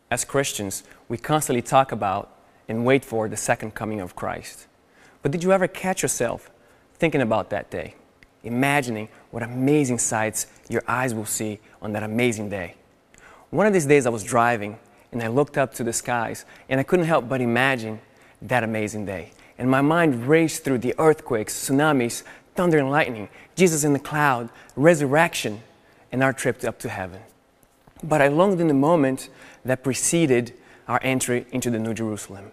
As Christians, we constantly talk about and wait for the second coming of Christ. But did you ever catch yourself thinking about that day, imagining what amazing sights your eyes will see on that amazing day? One of these days I was driving and I looked up to the skies and I couldn't help but imagine that amazing day. And my mind raced through the earthquakes, tsunamis, thunder and lightning, Jesus in the cloud, resurrection, and our trip up to heaven. But I longed in the moment that preceded our entry into the New Jerusalem.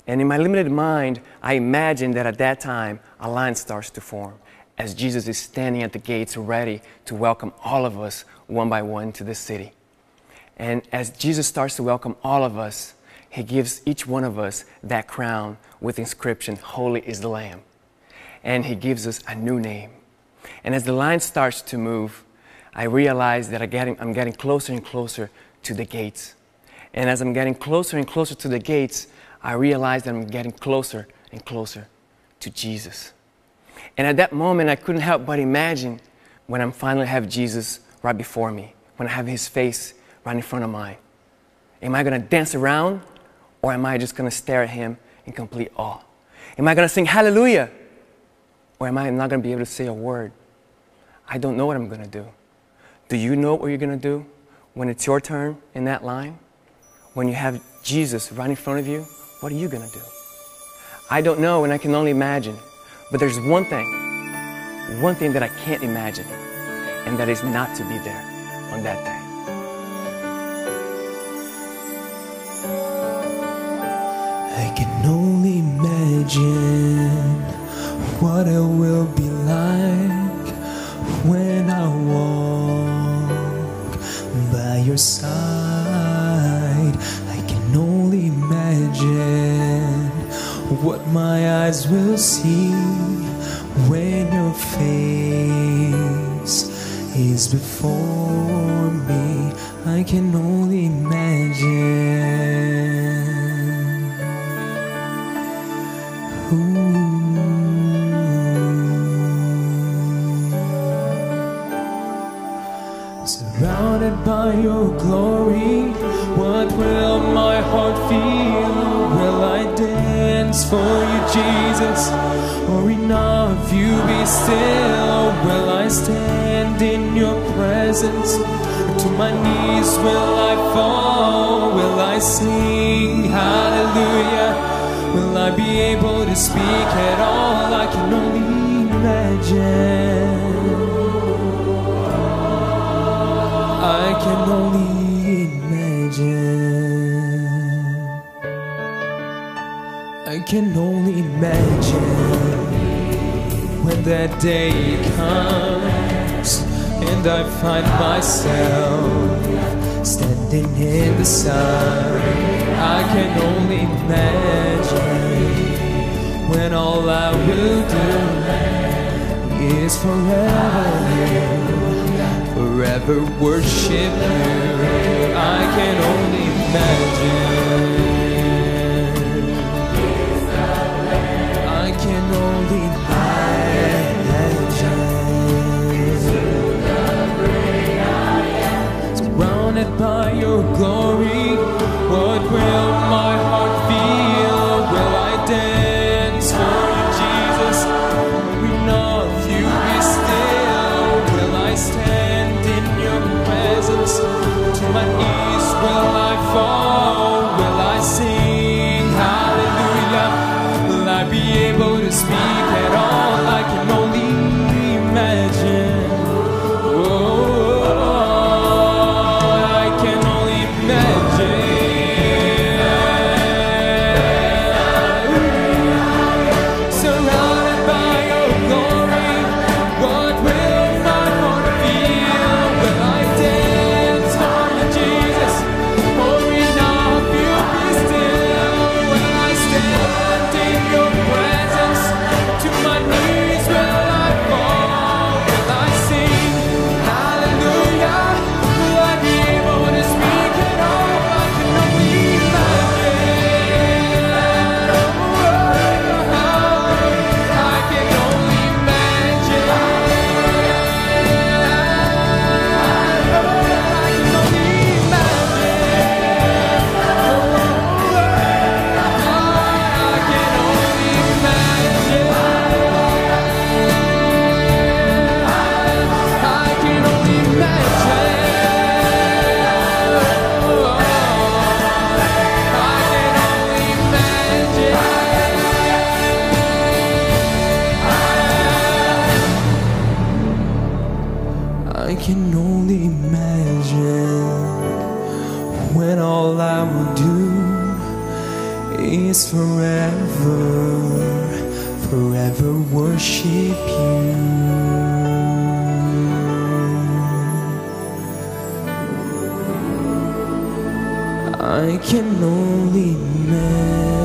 And in my limited mind, I imagined that at that time, a line starts to form as Jesus is standing at the gates ready to welcome all of us one by one to this city. And as Jesus starts to welcome all of us, He gives each one of us that crown with the inscription, "Holy is the Lamb." And He gives us a new name. And as the line starts to move, I realize that I'm getting closer and closer to the gates. And as I'm getting closer and closer to the gates, I realize that I'm getting closer and closer to Jesus. And at that moment, I couldn't help but imagine when I finally have Jesus right before me, when I have His face right in front of mine. Am I going to dance around, or am I just going to stare at Him in complete awe? Am I going to sing hallelujah, or am I not going to be able to say a word? I don't know what I'm going to do. Do you know what you're going to do when it's your turn in that line? When you have Jesus right in front of you, what are you going to do? I don't know, and I can only imagine. But there's one thing that I can't imagine, and that is not to be there on that day. I can only imagine what it will be like when I walk by your side. I can only imagine what my eyes will see when your face is before me. I can only imagine. Surrounded by your glory, what will my heart feel? Will I dance for you, Jesus? Or enough you be still? Will I stand in your presence? To my knees will I fall? Will I sing hallelujah? Will I be able to speak at all? I can only imagine. I can only imagine. I can only imagine when that day comes and I find myself standing in the sun. I can only imagine when all I will do is forever worship you. I can only imagine. I can only imagine. Surrounded by your glory, what will my heart feel? Will I dance for you, Jesus? Enough you be still? Will I stand in your presence? To my knees will I fall? Will I sing hallelujah? Will I be able to speak at all? I can only imagine. Oh, I can only imagine. praise forever, forever worship you. I can only imagine